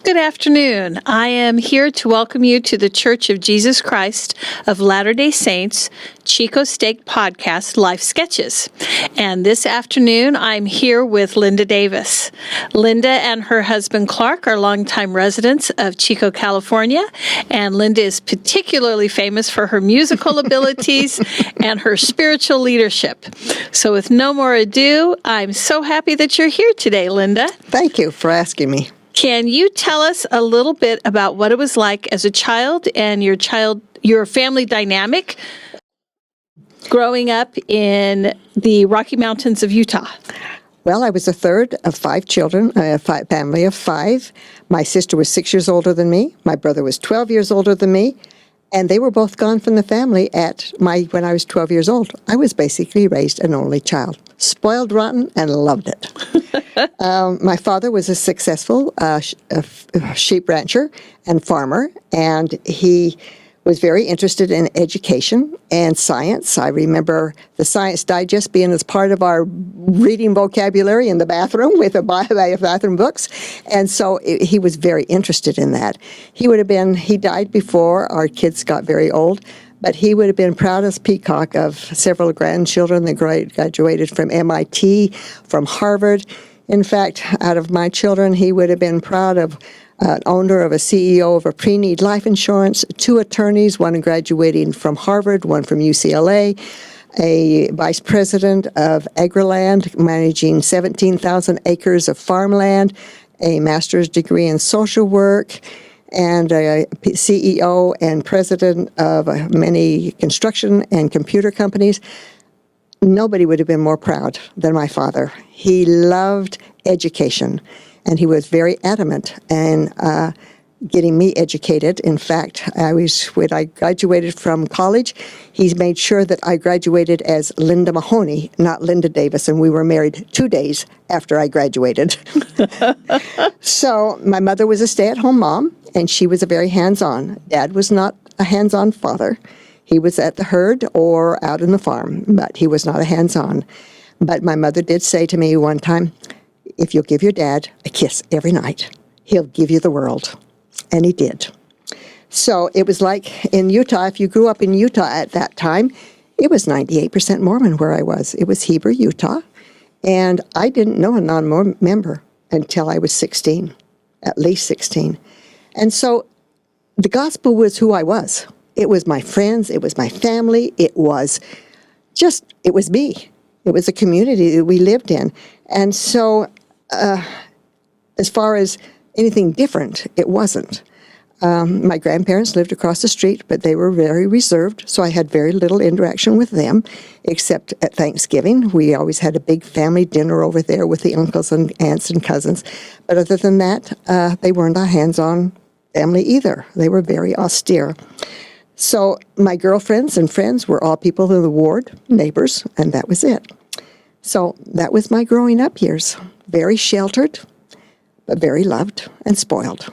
Good afternoon. I am here to welcome you to the Church of Jesus Christ of Latter-day Saints Chico Stake podcast, Life Sketches. And this afternoon, I'm here with Linda Davis. Linda and her husband, Clark, are longtime residents of Chico, California. And Linda is particularly famous for her musical abilities and her spiritual leadership. So with no more ado, I'm so happy that you're here today, Linda. Thank you for asking me. Can you tell us a little bit about what it was like as a child and your family dynamic growing up in the Rocky Mountains of Utah? Well, I was the third of five children, a family of five. My sister was 6 years older than me. My brother was 12 years older than me. And they were both gone from the family when I was 12 years old. I was basically raised an only child. Spoiled rotten and loved it. My father was a successful sheep rancher and farmer, and he was very interested in education and science. I remember the Science Digest being as part of our reading vocabulary in the bathroom with a bathroom books. And so he was very interested in that. He died before our kids got very old, but he would have been proud as peacock of several grandchildren that graduated from MIT, from Harvard. In fact, out of my children, he would have been proud of owner of a CEO of a pre-need life insurance, two attorneys, one graduating from Harvard, one from UCLA, a vice president of AgriLand, managing 17,000 acres of farmland, a master's degree in social work, and a CEO and president of many construction and computer companies. Nobody would have been more proud than my father. He loved education, and he was very adamant in getting me educated. In fact, when I graduated from college, he made sure that I graduated as Linda Mahoney, not Linda Davis, and we were married 2 days after I graduated. So my mother was a stay-at-home mom, and she was a very hands-on. Dad was not a hands-on father. He was at the herd or out in the farm, but he was not a hands-on. But my mother did say to me one time, if you'll give your dad a kiss every night, he'll give you the world. And he did. So it was like in Utah, if you grew up in Utah at that time, it was 98% Mormon where I was. It was Heber, Utah. And I didn't know a non-Mormon member until I was 16, at least 16. And so the gospel was who I was. It was my friends. It was my family. It was me. It was a community that we lived in. And so as far as anything different, it wasn't. My grandparents lived across the street, but they were very reserved, so I had very little interaction with them, except at Thanksgiving. We always had a big family dinner over there with the uncles and aunts and cousins. But other than that, they weren't a hands-on family either. They were very austere. So my girlfriends and friends were all people in the ward, neighbors, and that was it. So that was my growing up years. Very sheltered, but very loved and spoiled.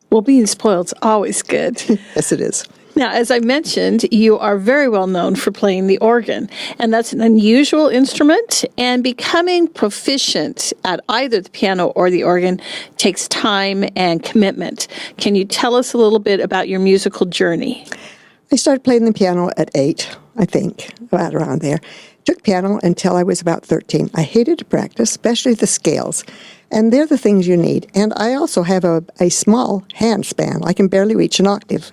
Well, being spoiled's always good. Yes, it is. Now, as I mentioned, you are very well known for playing the organ, and that's an unusual instrument, and becoming proficient at either the piano or the organ takes time and commitment. Can you tell us a little bit about your musical journey? I started playing the piano at 8, I think, about around there. Took piano until I was about 13. I hated to practice, especially the scales. And they're the things you need. And I also have a small hand span. I can barely reach an octave.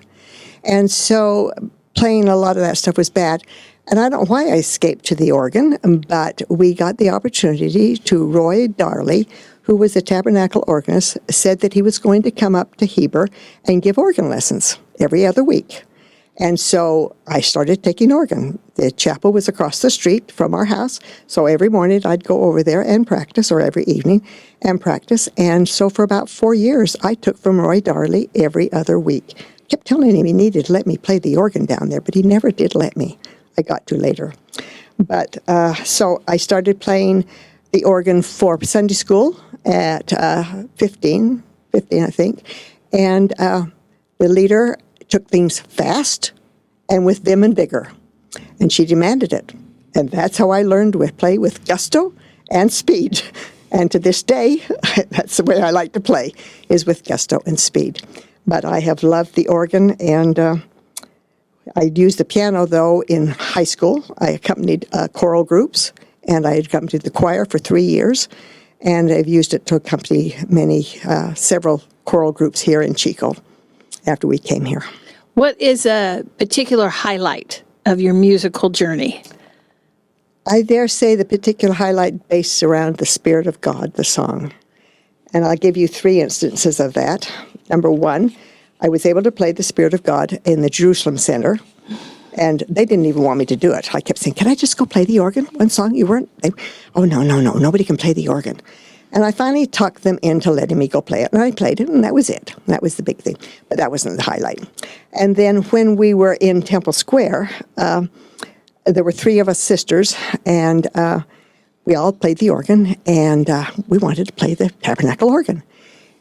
And so playing a lot of that stuff was bad. And I don't know why I escaped to the organ, but we got the opportunity to Roy Darley, who was a tabernacle organist, said that he was going to come up to Heber and give organ lessons every other week. And so I started taking organ. The chapel was across the street from our house, so every morning I'd go over there and practice, or every evening and practice. And so for about 4 years, I took from Roy Darley every other week. Kept telling him he needed to let me play the organ down there, but he never did let me. I got to later. But so I started playing the organ for Sunday school at 15, I think. And the leader took things fast and with vim and vigor, and she demanded it. And that's how I learned to play with gusto and speed. And to this day, that's the way I like to play, is with gusto and speed. But I have loved the organ, and I used the piano, though, in high school. I accompanied choral groups, and I accompanied the choir for 3 years, and I've used it to accompany several choral groups here in Chico after we came here. What is a particular highlight of your musical journey? I dare say the particular highlight based around the Spirit of God, the song. And I'll give you 3 instances of that. Number 1, I was able to play the Spirit of God in the Jerusalem Center, and they didn't even want me to do it. I kept saying, can I just go play the organ? One song? You weren't? Oh, no, nobody can play the organ. And I finally talked them into letting me go play it, and I played it, and that was it. That was the big thing, but that wasn't the highlight. And then when we were in Temple Square, there were 3 of us sisters, and we all played the organ, and we wanted to play the tabernacle organ.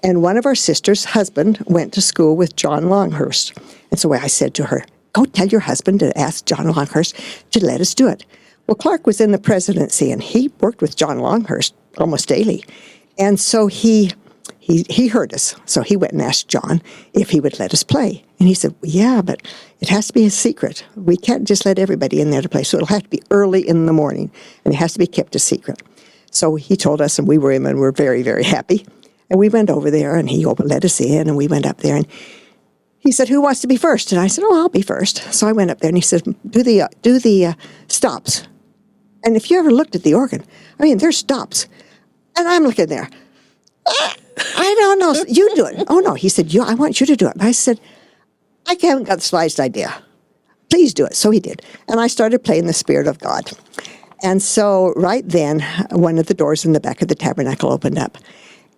And one of our sisters' husband went to school with John Longhurst. And so I said to her, go tell your husband to ask John Longhurst to let us do it. Well, Clark was in the presidency, and he worked with John Longhurst almost daily. And so he heard us. So he went and asked John if he would let us play. And he said, yeah, but it has to be a secret. We can't just let everybody in there to play. So it'll have to be early in the morning, and it has to be kept a secret. So he told us, and we were in, and we were very, very happy. And we went over there, and he let us in, and we went up there, and he said, who wants to be first? And I said, oh, I'll be first. So I went up there, and he said, do the stops. And if you ever looked at the organ, I mean, there's stops. And I'm looking there. I don't know. You do it. Oh, no. He said, I want you to do it. And I said, I haven't got the slightest idea. Please do it. So he did. And I started playing the Spirit of God. And so right then, one of the doors in the back of the tabernacle opened up.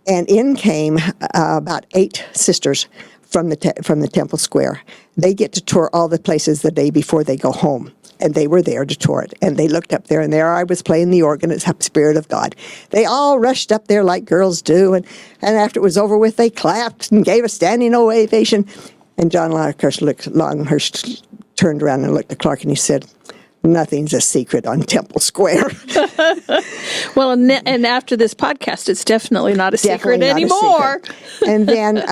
And in came about 8 sisters from the Temple Square. They get to tour all the places the day before they go home. And they were there to tour it. And they looked up there, and there I was playing the organ as Spirit of God. They all rushed up there like girls do. And after it was over with, they clapped and gave a standing ovation. And John Longhurst turned around and looked at Clark, and he said, nothing's a secret on Temple Square. Well, and after this podcast, it's definitely not a secret anymore. And then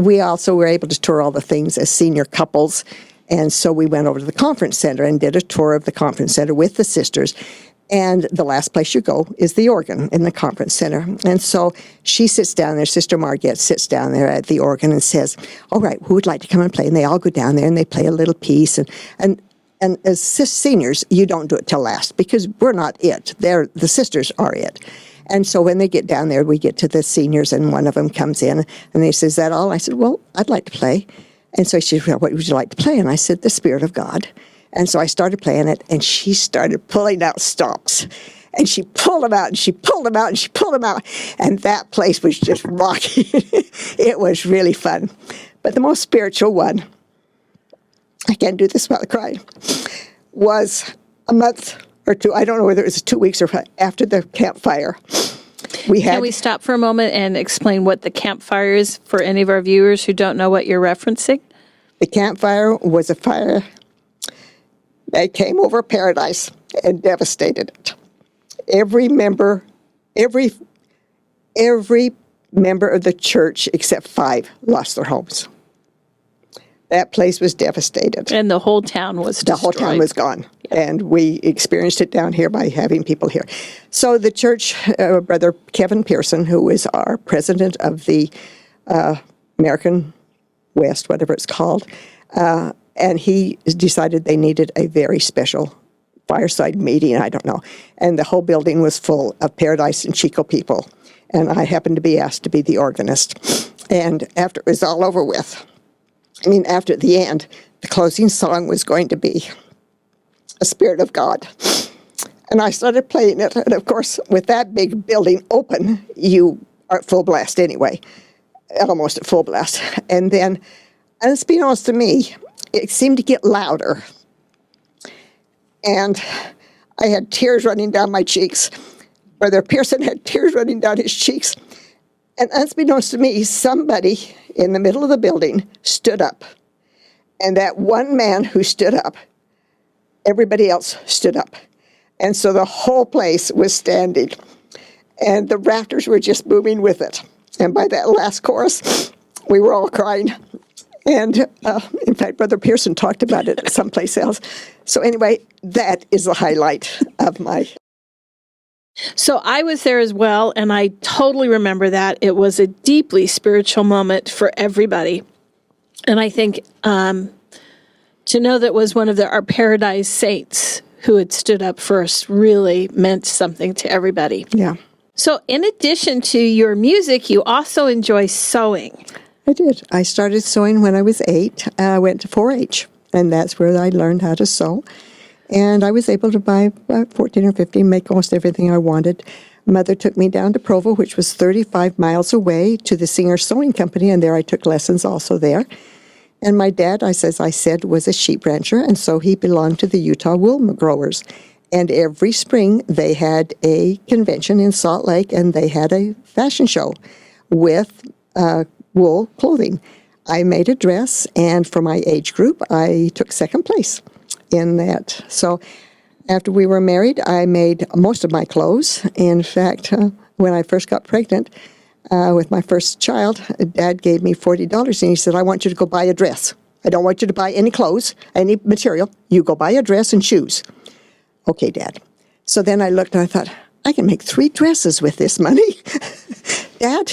we also were able to tour all the things as senior couples. And so we went over to the conference center and did a tour of the conference center with the sisters. And the last place you go is the organ in the conference center. And so she sits down there, Sister Margette sits down there at the organ and says, all right, who would like to come and play? And they all go down there and they play a little piece. And as seniors, you don't do it till last because we're not it. The sisters are it. And so when they get down there, we get to the seniors, and one of them comes in and they says, is that all? I said, well, I'd like to play. And so she said, what would you like to play? And I said, the Spirit of God. And so I started playing it, and she started pulling out stops. And she pulled them out, and she pulled them out, and she pulled them out. And that place was just rocking. It was really fun. But the most spiritual one, I can't do this without crying, was a month or 2, I don't know whether it was 2 weeks or after the campfire. Can we stop for a moment and explain what the campfire is for any of our viewers who don't know what you're referencing? The campfire was a fire that came over Paradise and devastated it. Every member of the church except 5 lost their homes. That place was devastated. And the whole town was destroyed. The whole town was gone. Yeah. And we experienced it down here by having people here. So the church, Brother Kevin Pearson, who is our president of the American West, whatever it's called, and he decided they needed a very special fireside meeting, I don't know. And the whole building was full of Paradise and Chico people. And I happened to be asked to be the organist. And after it was all over with, after the end, the closing song was going to be A Spirit of God. And I started playing it. And of course, with that big building open, you are at full blast anyway, almost at full blast. And then, unbeknownst to me, it seemed to get louder. And I had tears running down my cheeks. Brother Pearson had tears running down his cheeks. And unbeknownst to me, somebody in the middle of the building stood up. And that one man who stood up, everybody else stood up. And so the whole place was standing. and the rafters were just booming with it. And by that last chorus, we were all crying. And in fact, Brother Pearson talked about it someplace else. So anyway, that is the highlight of my... So I was there as well, and I totally remember that. It was a deeply spiritual moment for everybody. And I think to know that was one of our Paradise Saints who had stood up first really meant something to everybody. Yeah. So in addition to your music, you also enjoy sewing. I did. I started sewing when I was 8. I went to 4-H, and that's where I learned how to sew. And I was able to buy 14 or 15, make almost everything I wanted. Mother took me down to Provo, which was 35 miles away, to the Singer Sewing Company, and there I took lessons also there. And my dad, as I said, was a sheep rancher, and so he belonged to the Utah Wool Growers. And every spring they had a convention in Salt Lake, and they had a fashion show with wool clothing. I made a dress, and for my age group, I took second place in that. So after we were married, I made most of my clothes. In fact, when I first got pregnant with my first child, Dad gave me $40, and he said, I want you to go buy a dress. I don't want you to buy any clothes, any material. You go buy a dress and shoes. Okay, Dad. So then I looked and I thought, I can make 3 dresses with this money. Dad?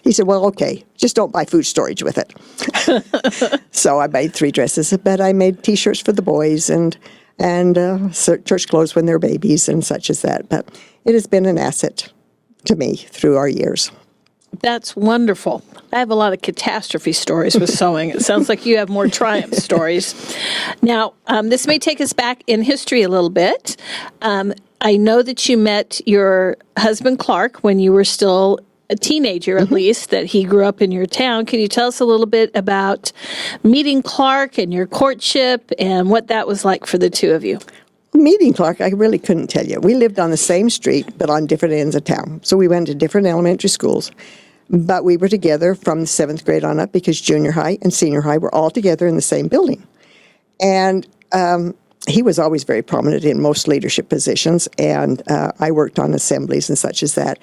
He said, well, okay, just don't buy food storage with it. So I made 3 dresses, but I made T-shirts for the boys and church clothes when they're babies and such as that. But it has been an asset to me through our years. That's wonderful. I have a lot of catastrophe stories with sewing. It sounds like you have more triumph stories. Now, this may take us back in history a little bit. I know that you met your husband, Clark, when you were still a teenager, at least, that he grew up in your town. Can you tell us a little bit about meeting Clark and your courtship and what that was like for the two of you? Meeting Clark, I really couldn't tell you. We lived on the same street, but on different ends of town. So we went to different elementary schools. But we were together from the 7th grade on up because junior high and senior high were all together in the same building. And he was always very prominent in most leadership positions, and I worked on assemblies and such as that.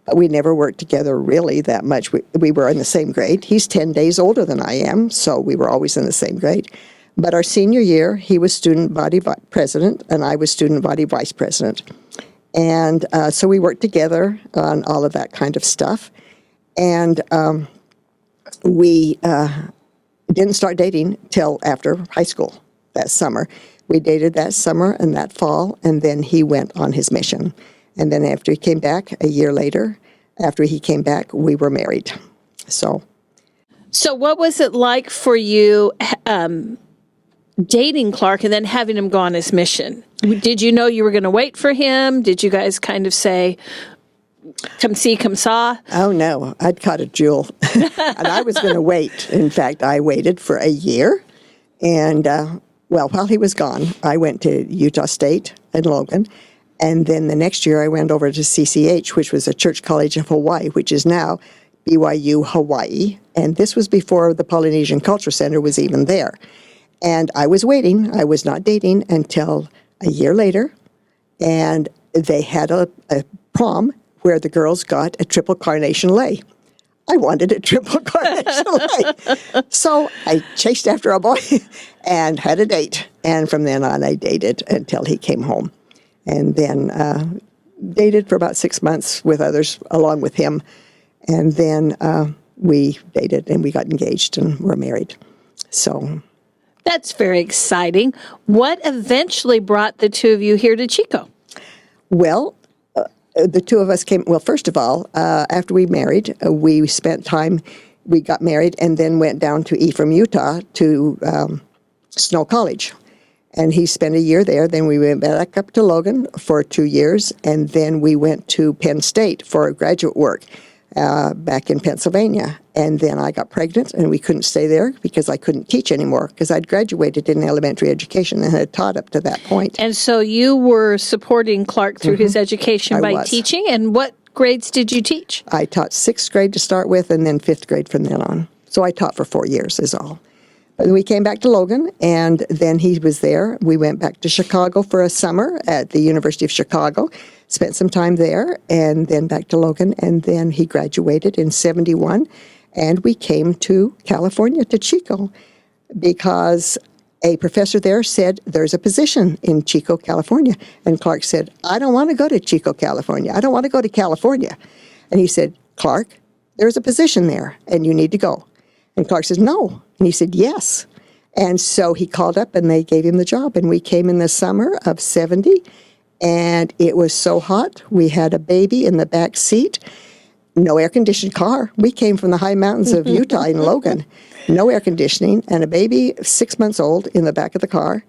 But we never worked together really that much. We were in the same grade. He's 10 days older than I am, so we were always in the same grade. But our senior year, he was student body president, and I was student body vice president. And so we worked together on all of that kind of stuff. And we didn't start dating till after high school that summer. We dated that summer and that fall, and then he went on his mission. And then after he came back, a year later, after he came back, we were married. So what was it like for you dating Clark and then having him go on his mission? Did you know you were going to wait for him? Did you guys kind of say, come see, come saw? Oh, no. I'd caught a jewel. And I was going to wait. In fact, I waited for a year. And, while he was gone, I went to Utah State in Logan. And then the next year I went over to CCH, which was a Church College of Hawaii, which is now BYU Hawaii. And this was before the Polynesian Culture Center was even there. And I was waiting. I was not dating until a year later. And they had a prom where the girls got a triple carnation lei. I wanted a triple carnation lei. So I chased after a boy and had a date. And from then on, I dated until he came home. And then dated for about 6 months with others along with him. And then we dated and we got engaged and were married. So that's very exciting. What eventually brought the two of you here to Chico? Well, the two of us came, well, first of all, after we married, we spent time, we got married and then went down to Ephraim, Utah to Snow College. And he spent a year there. Then we went back up to Logan for 2 years. And then we went to Penn State for graduate work back in Pennsylvania. And then I got pregnant and we couldn't stay there because I couldn't teach anymore because I'd graduated in elementary education and had taught up to that point. And so you were supporting Clark through his education by teaching. And what grades did you teach? I taught 6th grade to start with and then 5th grade from then on. So I taught for 4 years is all. We came back to Logan, and then he was there. We went back to Chicago for a summer at the University of Chicago, spent some time there, and then back to Logan, and then he graduated in 71, and we came to California, to Chico, because a professor there said, there's a position in Chico, California. And Clark said, I don't want to go to Chico, California. I don't want to go to California. And he said, Clark, there's a position there, and you need to go. And Clark says, no. And he said, yes. And so he called up, and they gave him the job. And we came in the summer of 70, and it was so hot. We had a baby in the back seat, no air-conditioned car. We came from the high mountains of Utah in Logan, no air conditioning, and a baby 6 months old in the back of the car.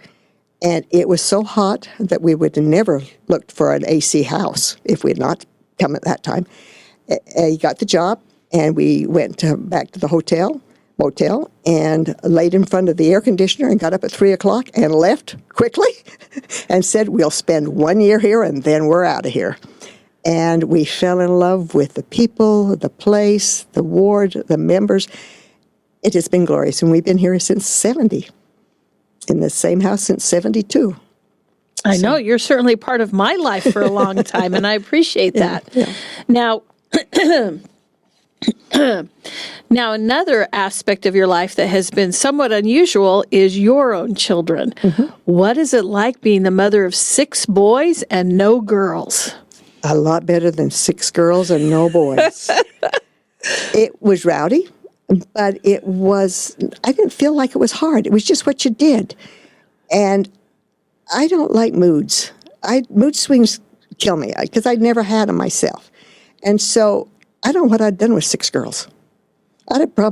And it was so hot that we would have never looked for an AC house if we had not come at that time. He got the job, and we went back to the motel, and laid in front of the air conditioner and got up at 3 o'clock and left quickly and said, we'll spend 1 year here and then we're out of here. And we fell in love with the people, the place, the ward, the members. It has been glorious, and we've been here since 70, in the same house since 72. I know, you're certainly part of my life for a long time, and I appreciate that. Yeah. Now, now, another aspect of your life that has been somewhat unusual is your own children. Mm-hmm. What is it like being the mother of 6 boys and no girls? A lot better than 6 girls and no boys. It was rowdy, but I didn't feel like it was hard. It was just what you did. And I don't like moods. Mood swings kill me, because I'd never had them myself. And so I don't know what I'd done with 6 girls. I don't know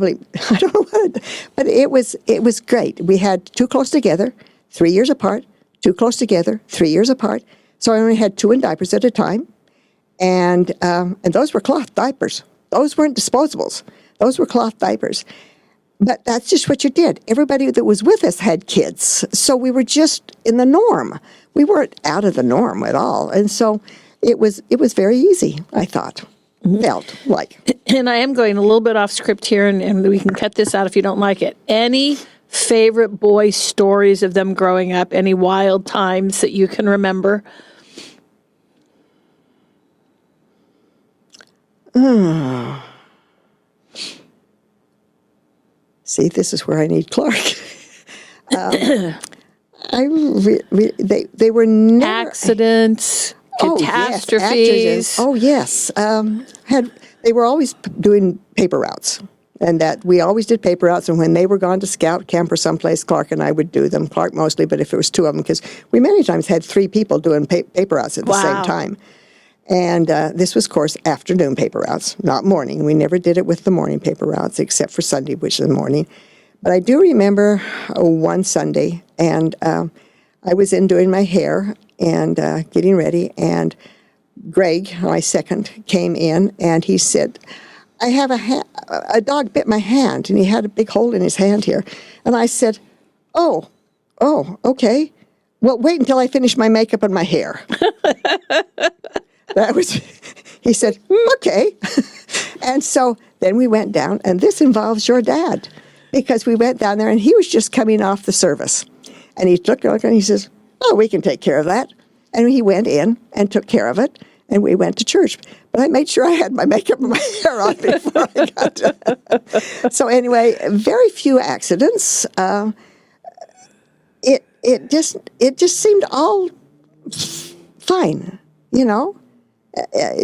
but it was great. We had 2 close together, 3 years apart, 2 close together, 3 years apart. So I only had 2 in diapers at a time. And those were cloth diapers. Those weren't disposables. Those were cloth diapers. But that's just what you did. Everybody that was with us had kids. So we were just in the norm. We weren't out of the norm at all. And so it was very easy, I thought. Felt like. And I am going a little bit off script here, and we can cut this out if you don't like it. Any favorite boy stories of them growing up? Any wild times that you can remember? See, this is where I need Clark. They were never Accidents, catastrophes. Yes. They were always doing paper routes, and that we always did paper routes. And when they were gone to scout camp or someplace, Clark and I would do them. Clark mostly, but if it was 2 of them, because we many times had 3 people doing paper routes at the same time. And this was, of course, afternoon paper routes, not morning. We never did it with the morning paper routes, except for Sunday, which is the morning. But I do remember one Sunday, and I was in doing my hair and getting ready, and Greg, my second, came in, and he said, I have a dog bit my hand, and he had a big hole in his hand here. And I said, oh, okay. Well, wait until I finish my makeup and my hair. He said, okay. And so then we went down, and this involves your dad, because we went down there, and he was just coming off the service. And he looked and he says, oh, we can take care of that. And he went in and took care of it, and we went to church. But I made sure I had my makeup and my hair on before I got to. So anyway, very few accidents. It just seemed all fine, you know.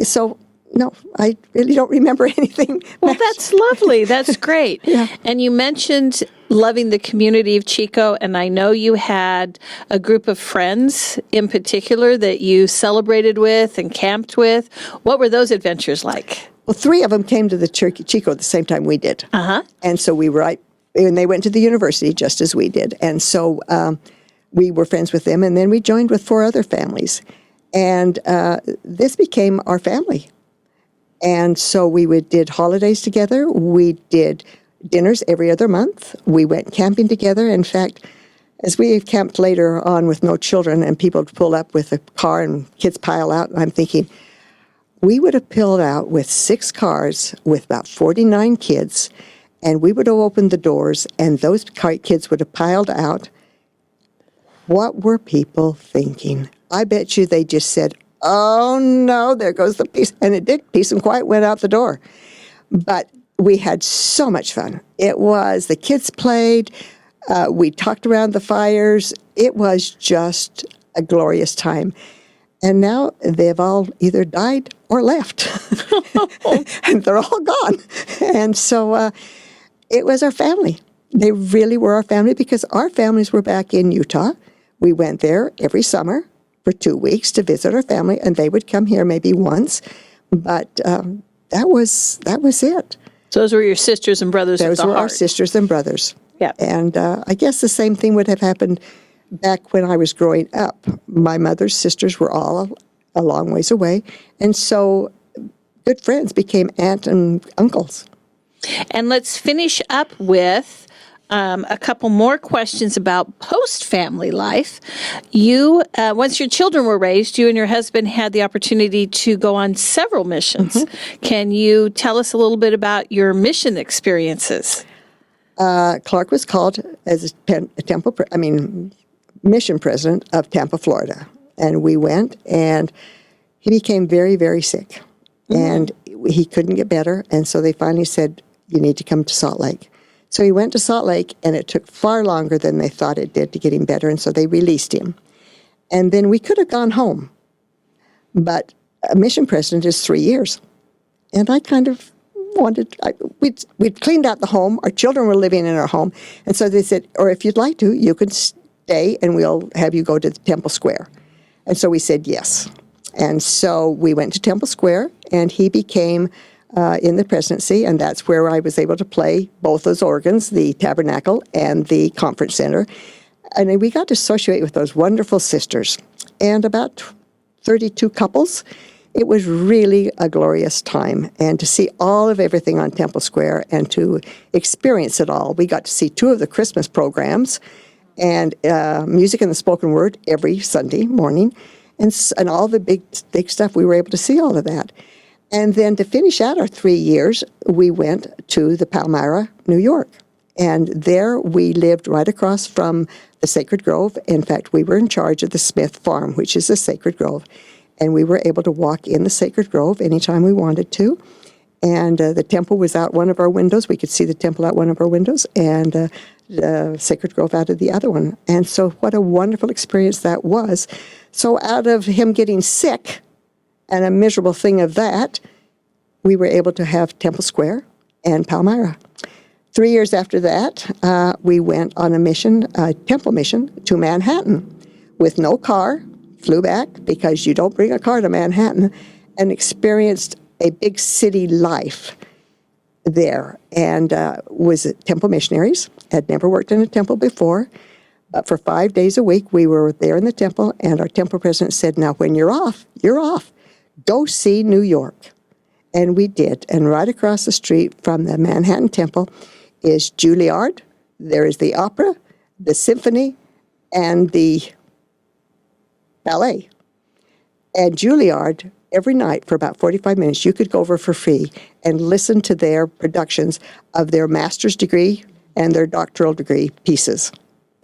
So no, I really don't remember anything. Well, that's lovely. That's great. Yeah. And you mentioned loving the community of Chico, and I know you had a group of friends in particular that you celebrated with and camped with. What were those adventures like? Well, 3 of them came to the church at Chico at the same time we did. Uh-huh. And so we were and they went to the university just as we did. And so we were friends with them, and then we joined with 4 other families. And this became our family. And so we did holidays together. We did dinners every other month. We went camping together. In fact, as we camped later on with no children and people pull up with a car and kids pile out, I'm thinking, we would have pulled out with 6 cars with about 49 kids, And we would open the doors, and those kids would have piled out. What were people thinking? I bet you they just said, oh, no, there goes the peace. And it did. Peace and quiet went out the door. But we had so much fun. It was, the kids played. We talked around the fires. It was just a glorious time. And now they've all either died or left. And they're all gone. And so it was our family. They really were our family because our families were back in Utah. We went there every summer for 2 weeks to visit our family, and they would come here maybe once. But that was it. So those were your sisters and brothers of the Those were heart. our sisters and brothers. Yeah. And I guess the same thing would have happened back when I was growing up. My mother's sisters were all a long ways away, and so good friends became aunt and uncles. And let's finish up with a couple more questions about post-family life. You, once your children were raised, you and your husband had the opportunity to go on several missions. Mm-hmm. Can you tell us a little bit about your mission experiences? Clark was called as a mission president of Tampa, Florida. And we went, and he became very, very sick. Mm-hmm. And he couldn't get better, and so they finally said, you need to come to Salt Lake. So he went to Salt Lake, and it took far longer than they thought it did to get him better, and so they released him. And then we could have gone home, but a mission president is 3 years. And I kind of we'd cleaned out the home. Our children were living in our home, and so they said, or if you'd like to, you can stay, and we'll have you go to the Temple Square. And so we said yes. And so we went to Temple Square, and he became in the presidency, and that's where I was able to play both those organs, the tabernacle and the conference center. And we got to associate with those wonderful sisters and about 32 couples. It was really a glorious time, and to see all of everything on Temple Square and to experience it all. We got to see 2 of the Christmas programs and music and the spoken word every Sunday morning, and all the big stuff. We were able to see all of that. And then to finish out our 3 years, we went to the Palmyra, New York. And there we lived right across from the Sacred Grove. In fact, we were in charge of the Smith Farm, which is the Sacred Grove. And we were able to walk in the Sacred Grove anytime we wanted to. And the temple was out one of our windows. We could see the temple out one of our windows, and the Sacred Grove out of the other one. And so what a wonderful experience that was. So out of him getting sick, and a miserable thing of that, we were able to have Temple Square and Palmyra. 3 years after that, we went on a temple mission to Manhattan with no car, flew back because you don't bring a car to Manhattan, and experienced a big city life there, and was temple missionaries. Had never worked in a temple before, but for 5 days a week we were there in the temple, and our temple president said, now when you're off, you're off. Go see New York. And we did. And right across the street from the Manhattan Temple is Juilliard. There is the opera, the symphony, and the ballet. And Juilliard, every night for about 45 minutes, you could go over for free and listen to their productions of their master's degree and their doctoral degree pieces.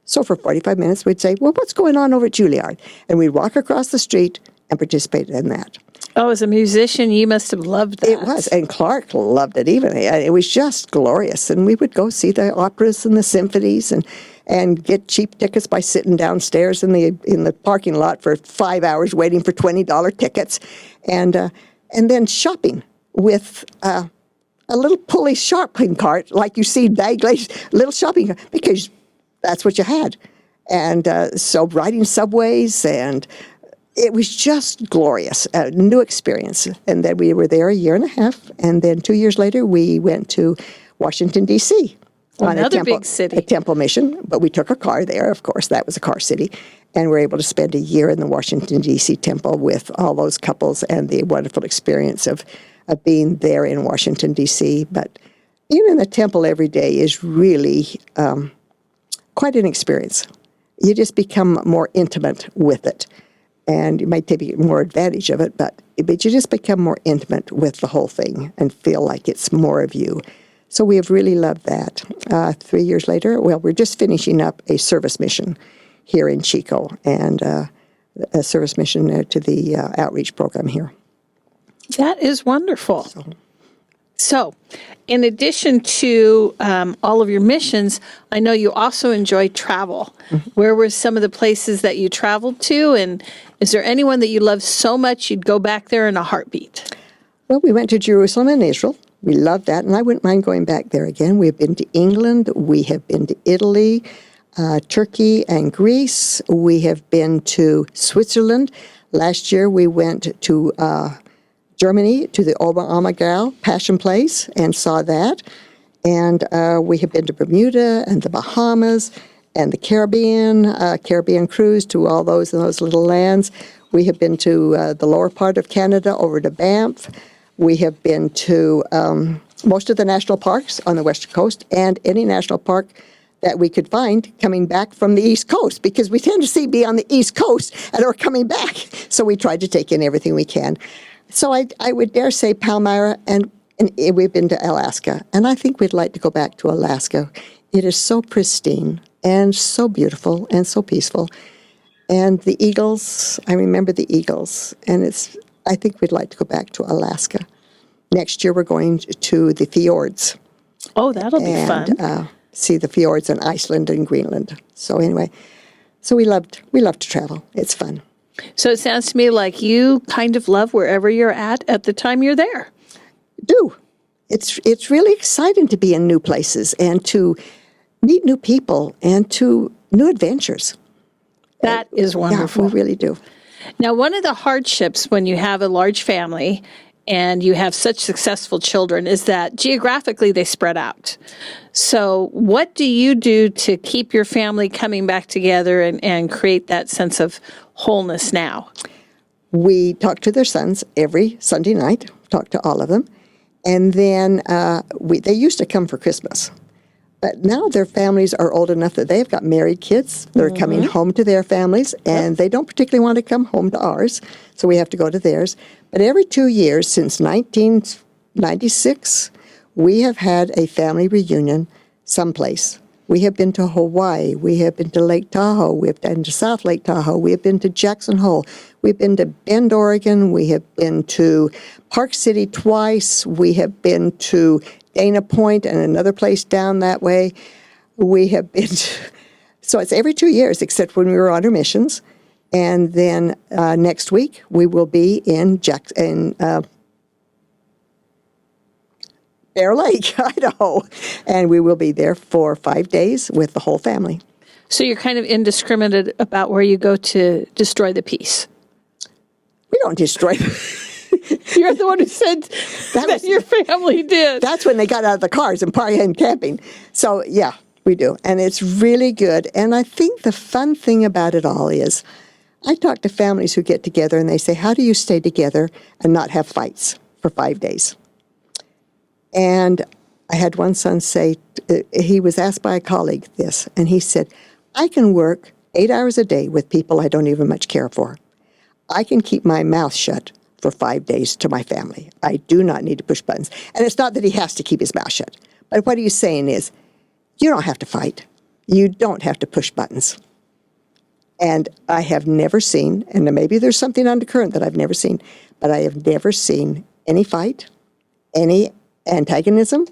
So for 45 minutes, we'd say, well, what's going on over at Juilliard? And we'd walk across the street and participate in that. Oh, as a musician, you must have loved that. It was, and Clark loved it even. It was just glorious. And we would go see the operas and the symphonies and get cheap tickets by sitting downstairs in the parking lot for 5 hours waiting for $20 tickets. And then shopping with a little pulley shopping cart like you see Dagley's little shopping cart, because that's what you had. And so riding subways, and it was just glorious, a new experience. And then we were there a year and a half, and then 2 years later we went to Washington, D.C. on Another big city. A temple mission, but we took a car there, of course. That was a car city. And we were able to spend a year in the Washington, D.C. temple with all those couples and the wonderful experience of being there in Washington, D.C. But being in the temple every day is really quite an experience. You just become more intimate with it. And you might take more advantage of it, but you just become more intimate with the whole thing and feel like it's more of you. So we have really loved that. 3 years later, well, we're just finishing up a service mission here in Chico, and a service mission to the outreach program here. That is wonderful. So, in addition to all of your missions, I know you also enjoy travel. Mm-hmm. Where were some of the places that you traveled to, and is there anyone that you love so much you'd go back there in a heartbeat? Well, we went to Jerusalem and Israel. We loved that, and I wouldn't mind going back there again. We've been to England. We have been to Italy, Turkey, and Greece. We have been to Switzerland. Last year, we went to Germany, to the Oberammergau Passion Place, and saw that. And we have been to Bermuda and the Bahamas and the Caribbean cruise to all those in those little lands. We have been to the lower part of Canada, over to Banff. We have been to most of the national parks on the western coast, and any national park that we could find coming back from the East Coast, because we tend to be on the East Coast and are coming back. So we tried to take in everything we can. So I would dare say Palmyra, and we've been to Alaska, and I think we'd like to go back to Alaska. It is so pristine and so beautiful and so peaceful. And the eagles, I remember the eagles, and I think we'd like to go back to Alaska. Next year we're going to the fjords. Oh, that'll be fun. See the fjords in Iceland and Greenland. So anyway, so we love to travel. It's fun. So it sounds to me like you kind of love wherever you're at the time you're there. Do. It's really exciting to be in new places and to meet new people and to new adventures. That is wonderful. Yeah, we really do. Now, one of the hardships when you have a large family and you have such successful children is that geographically they spread out. So what do you do to keep your family coming back together and create that sense of wholeness now? We talk to their sons every Sunday night, talk to all of them. And then they used to come for Christmas. But now their families are old enough that they've got married kids. They're coming home to their families, and they don't particularly want to come home to ours, so we have to go to theirs. But every 2 years, since 1996, we have had a family reunion someplace. We have been to Hawaii. We have been to Lake Tahoe. We have been to South Lake Tahoe. We have been to Jackson Hole. We've been to Bend, Oregon. We have been to Park City twice. We have been to Dana Point and another place down that way. We have been so it's every 2 years, except when we were on our missions. And then next week, we will be in Bear Lake, Idaho. And we will be there for 5 days with the whole family. So you're kind of indiscriminate about where you go to destroy the peace. We don't destroy You're the one who said that your family did. That's when they got out of the cars and camping. So, yeah, we do. And it's really good. And I think the fun thing about it all is I talk to families who get together and they say, how do you stay together and not have fights for 5 days? And I had one son say, he was asked by a colleague this, and he said, I can work 8 hours a day with people I don't even much care for. I can keep my mouth shut for 5 days to my family. I do not need to push buttons. And it's not that he has to keep his mouth shut. But what he's saying is, you don't have to fight. You don't have to push buttons. And I have never seen, and maybe there's something undercurrent that I've never seen, but I have never seen any fight, any antagonism,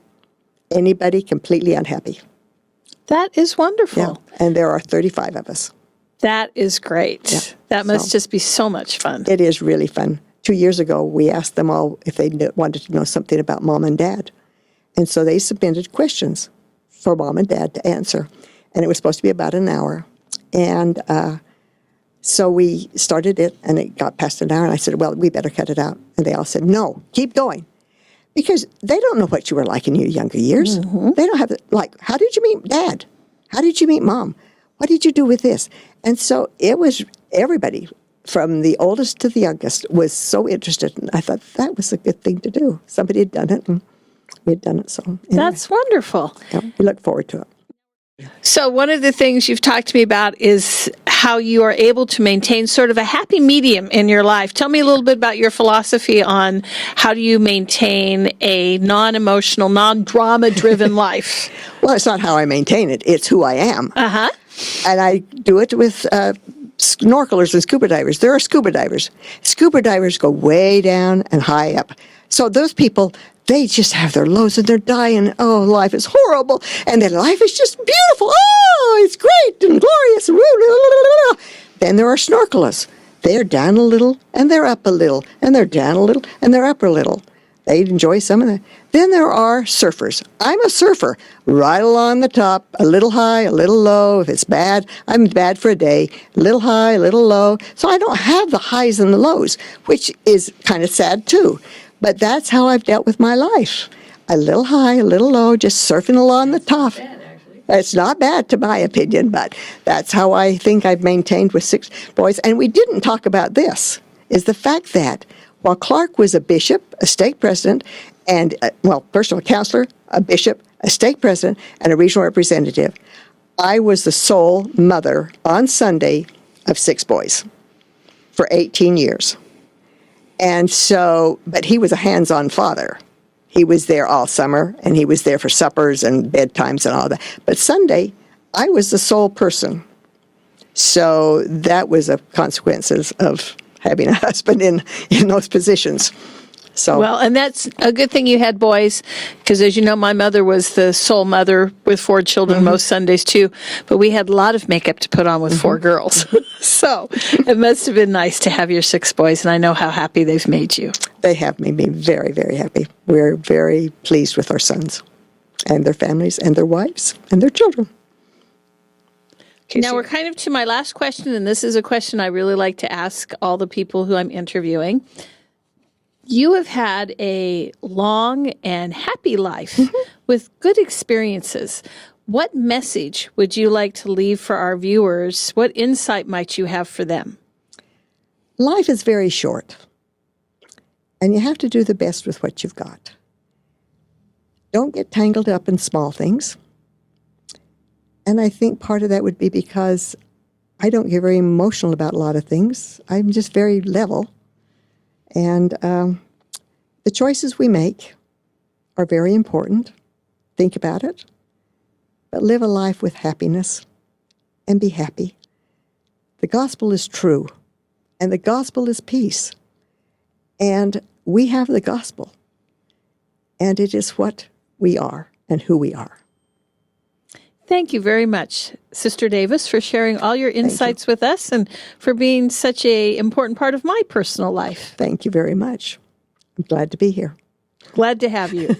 anybody completely unhappy. That is wonderful. Yeah. And there are 35 of us. That is great. Yeah. That must just be so much fun. It is really fun. 2 years ago, we asked them all if they wanted to know something about Mom and Dad. And so they submitted questions for Mom and Dad to answer. And it was supposed to be about an hour. And so we started it, and it got past an hour. And I said, well, we better cut it out. And they all said, no, keep going. Because they don't know what you were like in your younger years. Mm-hmm. They don't have, how did you meet Dad? How did you meet Mom? What did you do with this? And so it was everybody, from the oldest to the youngest, was so interested. And I thought that was a good thing to do. Somebody had done it, and we had done it. So anyway. That's wonderful. Yeah, we look forward to it. So one of the things you've talked to me about is how you are able to maintain sort of a happy medium in your life. Tell me a little bit about your philosophy on how do you maintain a non-emotional, non-drama-driven life. Well, it's not how I maintain it. It's who I am. Uh-huh. And I do it with snorkelers and scuba divers. There are scuba divers. Scuba divers go way down and high up. So those people, they just have their lows and they're dying. Oh, life is horrible. And then life is just beautiful. Oh, it's great and glorious. Then there are snorkelers. They're down a little and they're up a little. And they're down a little and they're up a little. They enjoy some of that. Then there are surfers. I'm a surfer, right along the top, a little high, a little low. If it's bad, I'm bad for a day. A little high, a little low. So I don't have the highs and the lows, which is kind of sad too. But that's how I've dealt with my life. A little high, a little low, just surfing along the top. It's not bad, to my opinion, but that's how I think I've maintained with 6 boys. And we didn't talk about this, is the fact that while Clark was a bishop, a stake president, and, personal counselor, a bishop, a stake president, and a regional representative, I was the sole mother on Sunday of 6 boys for 18 years. And so, but he was a hands-on father. He was there all summer, and he was there for suppers and bedtimes and all that. But Sunday, I was the sole person. So that was a consequences of having a husband in those positions. So Well, and that's a good thing you had boys, because as you know, my mother was the sole mother with 4 children most Sundays too, but we had a lot of makeup to put on with 4 girls. So it must have been nice to have your 6 boys, and I know how happy they've made you. they have made me very, very happy. We're very pleased with our sons and their families and their wives and their children. Now we're kind of to my last question, and this is a question I really like to ask all the people who I'm interviewing. You have had a long and happy life with good experiences. What message would you like to leave for our viewers? What insight might you have for them? Life is very short, and you have to do the best with what you've got. Don't get tangled up in small things. And I think part of that would be because I don't get very emotional about a lot of things. I'm just very level. And the choices we make are very important. Think about it. But live a life with happiness and be happy. The gospel is true, and the gospel is peace. And we have the gospel, and it is what we are and who we are. Thank you very much, Sister Davis, for sharing all your insights with us and for being such an important part of my personal life. Thank you very much. I'm glad to be here. Glad to have you.